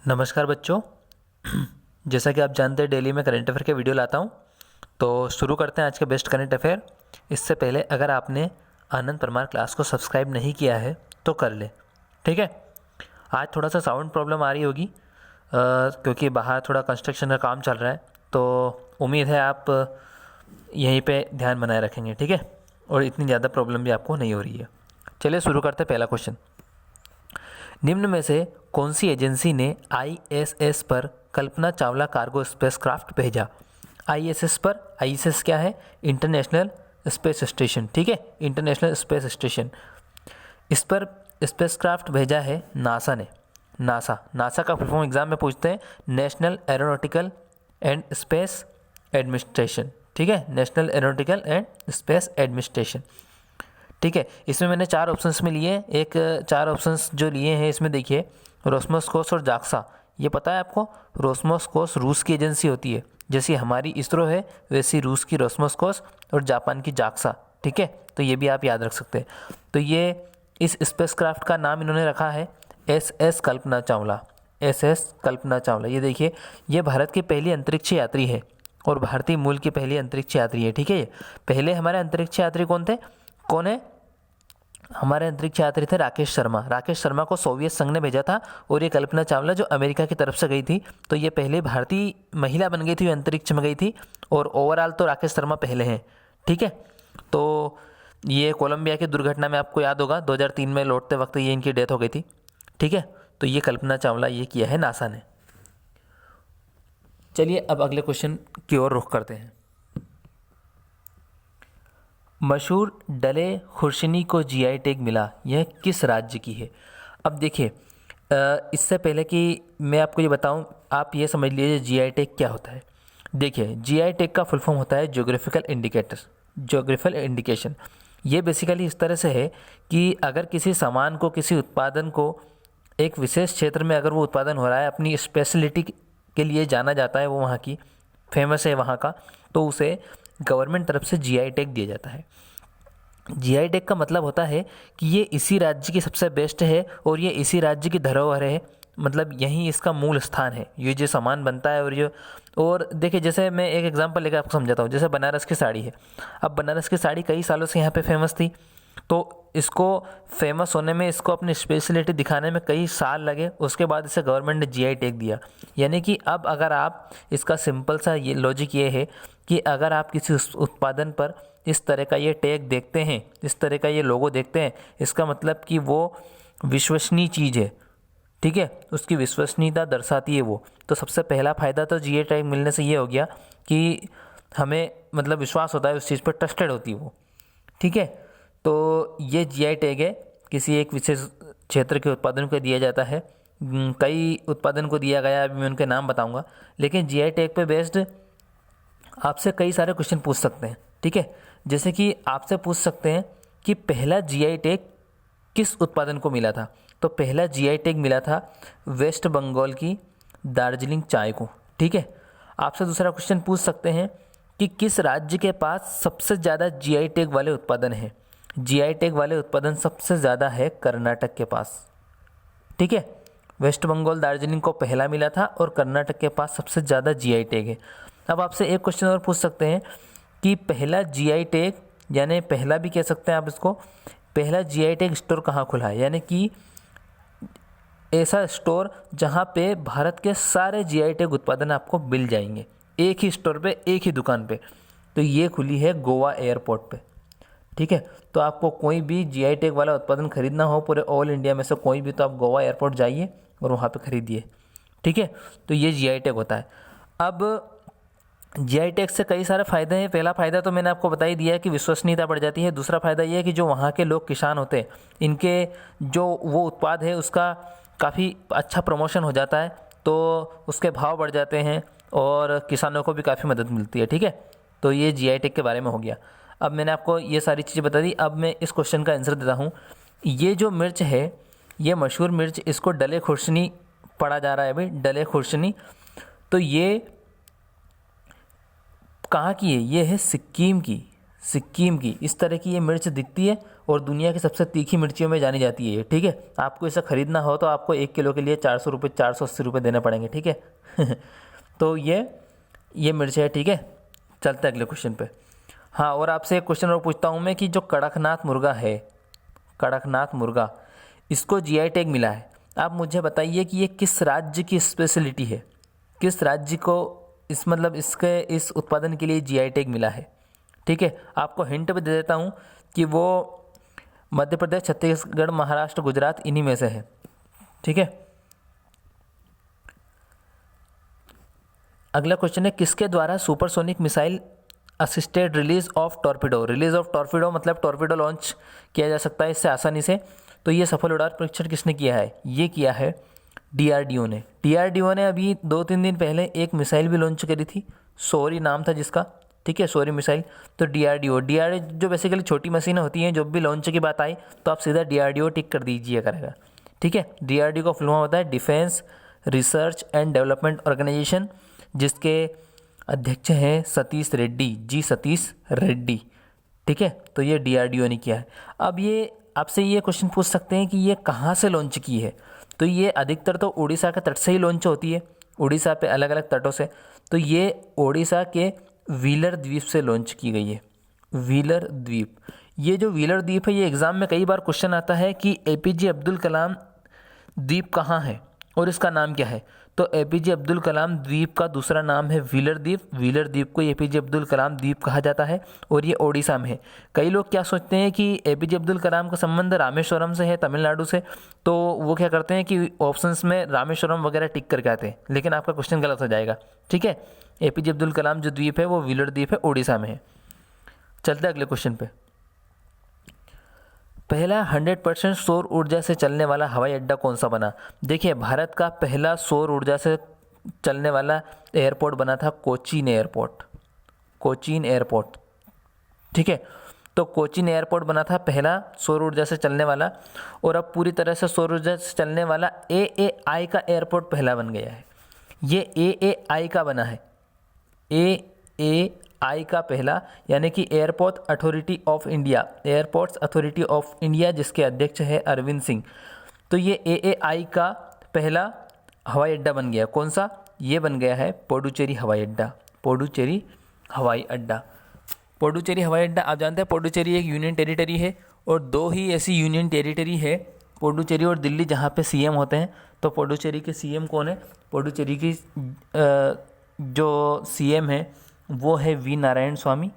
नमस्कार बच्चों। जैसा कि आप जानते हैं डेली मैं करंट अफेयर के वीडियो लाता हूं, तो शुरू करते हैं आज के बेस्ट करंट अफेयर। इससे पहले अगर आपने आनंद परमार क्लास को सब्सक्राइब नहीं किया है तो कर ले, ठीक है। आज थोड़ा सा साउंड प्रॉब्लम आ रही होगी क्योंकि बाहर थोड़ा कंस्ट्रक्शन का काम चल रहा है, तो उम्मीद है आप यहीं पे ध्यान बनाए रखेंगे, ठीक है, और इतनी ज़्यादा प्रॉब्लम भी आपको नहीं हो रही है। चलिए शुरू करते हैं। पहला क्वेश्चन, निम्न में से कौन सी एजेंसी ने आईएसएस पर कल्पना चावला कार्गो स्पेसक्राफ्ट भेजा? आईएसएस पर, आईएसएस क्या है? इंटरनेशनल स्पेस स्टेशन, ठीक है, इंटरनेशनल स्पेस स्टेशन। इस पर स्पेसक्राफ्ट भेजा है नासा ने। नासा का फुल फॉर्म एग्जाम में पूछते हैं, national aeronautical and space administration, ठीक है, national aeronautical and space administration, ठीक है। इसमें मैंने 4 ऑप्शंस में लिए, एक 4 ऑप्शंस जो लिए हैं इसमें देखिए, रोस्मोसकोस और जाक्सा। ये पता है आपको, रोस्मोसकोस रूस की एजेंसी होती है, जैसी हमारी इसरो है वैसी रूस की रोस्मोसकोस और जापान की जाक्सा, ठीक है, तो ये भी आप याद रख सकते हैं। तो ये इस स्पेसक्राफ्ट का नाम इन्होंने रखा है एसएस कल्पना चावला, एसएस कल्पना चावला। ये देखिए, ये भारत की पहली अंतरिक्ष यात्री है और भारतीय मूल की पहली अंतरिक्ष यात्री है, ठीक है। पहले हमारे अंतरिक्ष यात्री कौन है? हमारे अंतरिक्ष यात्री थे राकेश शर्मा। राकेश शर्मा को सोवियत संघ ने भेजा था और ये कल्पना चावला जो अमेरिका की तरफ से गई थी, तो ये पहले भारतीय महिला बन गई थी, अंतरिक्ष में गई थी। और ओवरऑल तो राकेश शर्मा पहले हैं, ठीक है। तो ये कोलंबिया की दुर्घटना में आपको याद होगा 2003 में लौटते वक्त ये इनकी डेथ हो गई थी, ठीक है। तो ये कल्पना चावला ये किया है नासा ने। चलिए अब अगले क्वेश्चन की ओर रुख करते हैं। मशहूर डले खुर्शनी को जीआई टैग मिला, यह किस राज्य की है? अब देखिए, इससे पहले कि मैं आपको ये बताऊं, आप ये समझ लीजिए जीआई टैग क्या होता है। देखिए, जीआई टैग का फुल फॉर्म होता है ज्योग्राफिकल इंडिकेटर, ज्योग्राफिकल इंडिकेशन। ये बेसिकली इस तरह से है कि अगर किसी सामान को, किसी उत्पादन को एक विशेष क्षेत्र में अगर वो उत्पादन हो रहा है, अपनी स्पेशलिटी के लिए जाना जाता है, वो वहाँ की फेमस है वहाँ का, तो उसे गवर्नमेंट तरफ से जीआई टैग दिया जाता है। जीआई टैग का मतलब होता है कि ये इसी राज्य की सबसे बेस्ट है और ये इसी राज्य की धरोहर है, मतलब यहीं इसका मूल स्थान है, ये जो सामान बनता है। और देखिए, जैसे मैं एक एग्जांपल लेकर आपको समझाता हूँ। जैसे बनारस की साड़ी है, अब बनारस की साड़ी कई सालों से यहाँ पे फेमस थी, तो इसको फेमस होने में, इसको अपनी स्पेशलिटी दिखाने में कई साल लगे, उसके बाद इसे गवर्नमेंट ने जीआई टैग दिया। यानी कि अब अगर आप, इसका सिंपल सा ये लॉजिक ये है कि अगर आप किसी उत्पादन पर इस तरह का ये टैग देखते हैं, इस तरह का ये लोगो देखते हैं, इसका मतलब कि वो विश्वसनीय चीज़ है, ठीक है, उसकी विश्वसनीयता दर्शाती है वो। तो सबसे पहला फ़ायदा तो जीआई टैग मिलने से ये हो गया कि हमें मतलब विश्वास होता है उस चीज़ पर, ट्रस्टेड होती है वो, ठीक है। तो ये जीआई टैग है, किसी एक विशेष क्षेत्र के उत्पादन को दिया जाता है। कई उत्पादन को दिया गया, अभी मैं उनके नाम बताऊंगा, लेकिन जीआई टैग पे बेस्ड आपसे कई सारे क्वेश्चन पूछ सकते हैं, ठीक है। जैसे कि आपसे पूछ सकते हैं कि पहला जीआई टैग किस उत्पादन को मिला था? तो पहला जीआई टैग मिला था वेस्ट बंगाल की दार्जिलिंग चाय को, ठीक है। आपसे दूसरा क्वेश्चन पूछ सकते हैं कि किस राज्य के पास सबसे ज़्यादा जीआई टैग वाले उत्पादन हैं? जीआई टैग वाले उत्पादन सबसे ज़्यादा है कर्नाटक के पास, ठीक है। वेस्ट बंगाल दार्जिलिंग को पहला मिला था और कर्नाटक के पास सबसे ज़्यादा जीआई टैग है। अब आपसे एक क्वेश्चन और पूछ सकते हैं कि पहला जीआई टैग, यानी पहला भी कह सकते हैं आप इसको, पहला जीआई टैग स्टोर कहाँ खुला है? यानी कि ऐसा स्टोर जहाँ पे भारत के सारे जीआई टैग उत्पादन आपको मिल जाएंगे, एक ही स्टोर पे, एक ही दुकान पे। तो ये खुली है गोवा एयरपोर्ट पे, ठीक है। तो आपको कोई भी जीआई टैग वाला उत्पादन खरीदना हो पूरे ऑल इंडिया में से कोई भी, तो आप गोवा एयरपोर्ट जाइए और वहाँ पे खरीदिए, ठीक है। तो ये जीआई टैग होता है। अब जीआई टैग से कई सारे फ़ायदे हैं। पहला फ़ायदा तो मैंने आपको बता ही दिया है कि विश्वसनीयता बढ़ जाती है। दूसरा फ़ायदा ये है कि जो वहाँ के लोग किसान होते हैं, इनके जो वो उत्पाद है उसका काफ़ी अच्छा प्रमोशन हो जाता है, तो उसके भाव बढ़ जाते हैं और किसानों को भी काफ़ी मदद मिलती है, ठीक है। तो ये जीआई टैग के बारे में हो गया। अब मैंने आपको ये सारी चीज़ें बता दी, अब मैं इस क्वेश्चन का आंसर देता हूँ। ये जो मिर्च है, ये मशहूर मिर्च, इसको डले खुर्शनी पढ़ा जा रहा है भाई, डले खुर्शनी। तो ये कहाँ की है? ये है सिक्किम की, सिक्किम की। इस तरह की ये मिर्च दिखती है और दुनिया की सबसे तीखी मिर्चियों में जानी जाती है ये, ठीक है। आपको इसे ख़रीदना हो तो आपको 1 किलो के लिए 400 रुपये 480 रुपये देने पड़ेंगे, ठीक है। तो ये मिर्च है, ठीक है। चलते हैं अगले क्वेश्चन पे। हाँ, और आपसे एक क्वेश्चन और पूछता हूँ मैं कि जो कड़कनाथ मुर्गा है, कड़कनाथ मुर्गा, इसको जीआई टैग मिला है। आप मुझे बताइए कि ये किस राज्य की स्पेशलिटी है, किस राज्य को इसके इस उत्पादन के लिए जीआई टैग मिला है, ठीक है। आपको हिंट भी दे देता हूँ कि वो मध्य प्रदेश, छत्तीसगढ़, महाराष्ट्र, गुजरात, इन्हीं में से है, ठीक है। अगला क्वेश्चन है, किसके द्वारा supersonic missile assisted release of torpedo, release of torpedo मतलब टॉर्पीडो लॉन्च किया जा सकता है इससे आसानी से। तो ये सफल उड़ान परीक्षण किसने किया है? ये किया है डीआरडीओ ने। डीआरडीओ ने अभी 2-3 दिन पहले एक मिसाइल भी लॉन्च करी थी, सौरी नाम था जिसका, ठीक है, सौरी मिसाइल। तो डीआरडीओ जो बेसिकली छोटी मशीनें होती हैं, जब भी लॉन्च की बात आई तो आप सीधा डीआरडीओ टिक कर दीजिए करेगा, ठीक है। डीआरडीओ का फुल फॉर्म होता है defence research and development organisation, जिसके अध्यक्ष हैं सतीश रेड्डी, जी सतीश रेड्डी, ठीक है। तो ये डीआरडीओ ने किया है। अब ये आपसे ये क्वेश्चन पूछ सकते हैं कि ये कहाँ से लॉन्च की है। तो ये अधिकतर तो उड़ीसा के तट से ही लॉन्च होती है, उड़ीसा पे अलग अलग तटों से। तो ये उड़ीसा के व्हीलर द्वीप से लॉन्च की गई है, व्हीलर द्वीप। ये जो व्हीलर द्वीप है, ये एग्ज़ाम में कई बार क्वेश्चन आता है कि एपीजे अब्दुल कलाम द्वीप कहाँ है और इसका नाम क्या है। तो एपीजे अब्दुल कलाम द्वीप का दूसरा नाम है व्हीलर द्वीप। व्हीलर द्वीप को एपीजे अब्दुल कलाम द्वीप कहा जाता है और ये ओडिशा में है। कई लोग क्या सोचते हैं कि एपीजे अब्दुल कलाम का संबंध रामेश्वरम से है, तमिलनाडु से, तो वो क्या करते हैं कि ऑप्शंस में रामेश्वरम वगैरह टिक करके आते हैं, लेकिन आपका क्वेश्चन गलत हो जाएगा, ठीक है। एपीजे अब्दुल कलाम जो द्वीप है वो व्हीलर द्वीप है, ओडिशा में है। चलते हैं अगले क्वेश्चन पे। पहला 100% सौर ऊर्जा से चलने वाला हवाई अड्डा कौन सा बना? देखिए, भारत का पहला सौर ऊर्जा से चलने वाला एयरपोर्ट बना था कोचीन एयरपोर्ट, कोचीन एयरपोर्ट, ठीक है। तो कोचीन एयरपोर्ट बना था पहला सौर ऊर्जा से चलने वाला। और अब पूरी तरह से सौर ऊर्जा से चलने वाला AAI का एयरपोर्ट पहला बन गया है। ये AAI का बना है, AAI का पहला, यानी कि airport authority of India, airports authority of India, जिसके अध्यक्ष है अरविंद सिंह। तो ये AAI का पहला हवाई अड्डा बन गया। कौन सा? ये बन गया है पुडुचेरी हवाई अड्डा, पुडुचेरी हवाई अड्डा। पुडुचेरी हवाई अड्डा, आप जानते हैं पुडुचेरी एक यूनियन टेरिटरी है और 2 ही ऐसी यूनियन टेरिटरी है, पुडुचेरी और दिल्ली, जहाँ पे सीएम होते हैं। तो पुडुचेरी के सीएम कौन है? पुडुचेरी की जो सीएम है वो है वी नारायण स्वामी।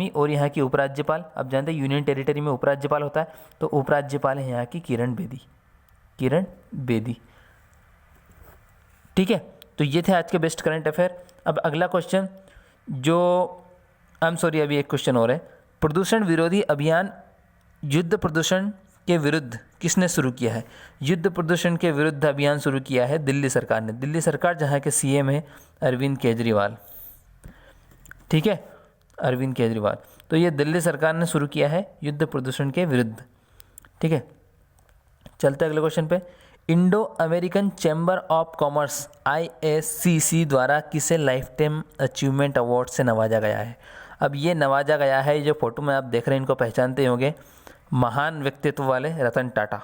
और यहाँ की उपराज्यपाल, आप जानते हैं यूनियन टेरिटरी में उपराज्यपाल होता है, तो उपराज्यपाल है यहाँ की किरण बेदी, ठीक है। तो ये थे आज के बेस्ट करंट अफेयर। अब अगला क्वेश्चन, अभी एक क्वेश्चन और है। प्रदूषण विरोधी अभियान युद्ध प्रदूषण के विरुद्ध किसने शुरू किया है? युद्ध प्रदूषण के विरुद्ध अभियान शुरू किया है दिल्ली सरकार ने। दिल्ली सरकार, जहाँ के सीएम है अरविंद केजरीवाल, ठीक है, अरविंद केजरीवाल। तो ये दिल्ली सरकार ने शुरू किया है युद्ध प्रदूषण के विरुद्ध, ठीक है। चलते अगले क्वेश्चन पे। Indo American chamber of commerce IACC द्वारा किसे लाइफ टाइम अचीवमेंट अवार्ड से नवाजा गया है? अब ये नवाजा गया है, जो फोटो में आप देख रहे हैं इनको पहचानते होंगे, महान व्यक्तित्व वाले रतन टाटा,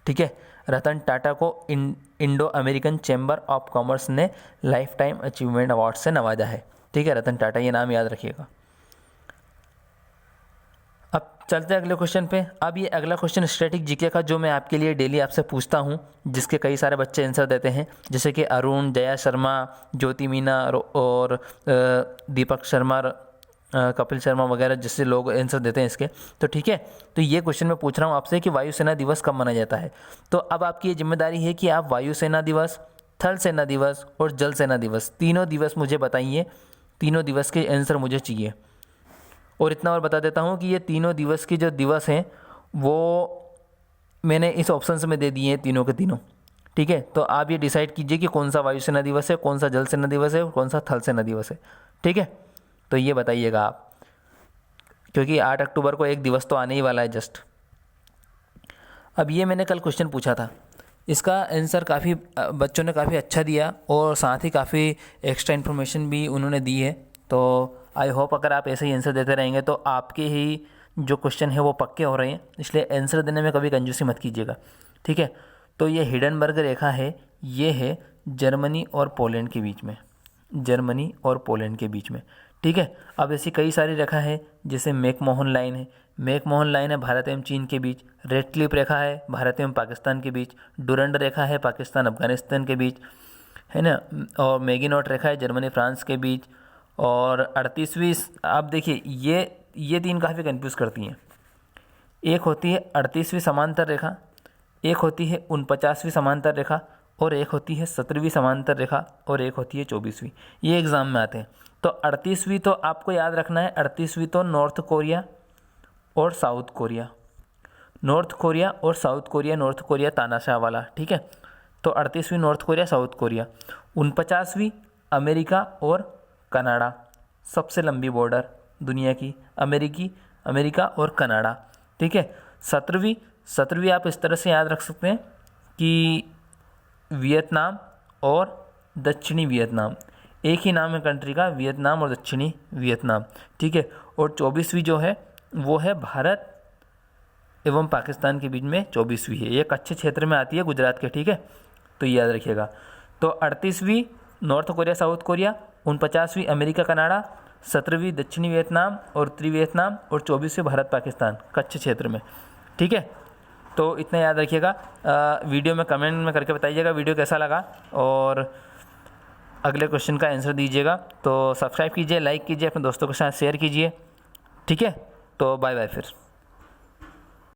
ठीक है। रतन टाटा को Indo American chamber of commerce ने लाइफ टाइम अचीवमेंट अवार्ड से नवाजा है, ठीक है, रतन टाटा, ये नाम याद रखिएगा। अब चलते हैं अगले क्वेश्चन पे। अब ये अगला क्वेश्चन स्टैटिक जीके का, जो मैं आपके लिए डेली आपसे पूछता हूँ, जिसके कई सारे बच्चे आंसर देते हैं, जैसे कि अरुण, जया शर्मा, ज्योति मीना और दीपक शर्मा, कपिल शर्मा वगैरह, जिससे लोग आंसर देते हैं इसके। तो ठीक है, तो ये क्वेश्चन मैं पूछ रहा हूँ आपसे कि वायुसेना दिवस कब मनाया जाता है। तो अब आपकी ये जिम्मेदारी है कि आप वायुसेना दिवस, थल सेना दिवस और जल सेना दिवस, तीनों दिवस मुझे बताइए। तीनों दिवस के आंसर मुझे चाहिए। और इतना और बता देता हूँ कि ये तीनों दिवस के जो दिवस हैं वो मैंने इस ऑप्शन में दे दिए हैं, तीनों के तीनों, ठीक है। तो आप ये डिसाइड कीजिए कि कौन सा वायुसेना दिवस है, कौन सा जल सेना दिवस है और कौन सा थल सेना दिवस है, ठीक है। तो ये बताइएगा आप, क्योंकि 8 अक्टूबर को एक दिवस तो आने ही वाला है जस्ट। अब ये मैंने कल क्वेश्चन पूछा था, इसका आंसर काफ़ी बच्चों ने काफ़ी अच्छा दिया और साथ ही काफ़ी एक्स्ट्रा इन्फॉर्मेशन भी उन्होंने दी है। तो आई होप अगर आप ऐसे ही आंसर देते रहेंगे तो आपके ही जो क्वेश्चन है वो पक्के हो रहे हैं, इसलिए आंसर देने में कभी कंजूसी मत कीजिएगा, ठीक है। तो ये हिडनबर्ग रेखा है, ये है जर्मनी और पोलैंड के बीच में, जर्मनी और पोलैंड के बीच में, ठीक है। अब ऐसी कई सारी रेखा है, जैसे मैकमोहन लाइन है, मैकमोहन लाइन है भारत एवं चीन के बीच, रेड क्लिफ रेखा है भारत एवं पाकिस्तान के बीच, डुरंड रेखा है पाकिस्तान अफगानिस्तान के बीच, है ना, और मैगिनॉट रेखा है जर्मनी फ्रांस के बीच, और 38वीं, आप देखिए ये तीन काफ़ी कंफ्यूज करती हैं। एक होती है 38वीं समांतर रेखा, एक होती है 49वीं समांतर रेखा, और एक होती है 17वीं समांतर रेखा, और एक होती है 24वीं। ये एग्ज़ाम में आते हैं। तो 38वीं तो आपको याद रखना है, 38वीं तो नॉर्थ कोरिया और साउथ कोरिया, नॉर्थ कोरिया और साउथ कोरिया, नॉर्थ कोरिया तानाशाह वाला, ठीक है। तो 38वीं नॉर्थ कोरिया साउथ कोरिया, 49वीं अमेरिका और कनाडा, सबसे लंबी बॉर्डर दुनिया की, अमेरिका और कनाडा, ठीक है। 17वीं आप इस तरह से याद रख सकते हैं कि वियतनाम और दक्षिणी वियतनाम, एक ही नाम है कंट्री का, वियतनाम और दक्षिणी वियतनाम, ठीक है। और 24वीं जो है वो है भारत एवं पाकिस्तान के बीच में 24वीं है, ये कच्छ क्षेत्र में आती है गुजरात के, ठीक है। तो याद रखिएगा। तो 38वीं नॉर्थ कोरिया साउथ कोरिया, 49वीं अमेरिका कनाडा, 17वीं दक्षिणी वियतनाम और उत्तरी वियतनाम, और 24वीं भारत पाकिस्तान कच्छ क्षेत्र में, ठीक है। तो इतना याद रखिएगा। वीडियो में कमेंट में करके बताइएगा वीडियो कैसा लगा, और अगले क्वेश्चन का आंसर दीजिएगा। तो सब्सक्राइब कीजिए, लाइक कीजिए, अपने दोस्तों के साथ शेयर कीजिए, ठीक है। तो बाय बाय फिर।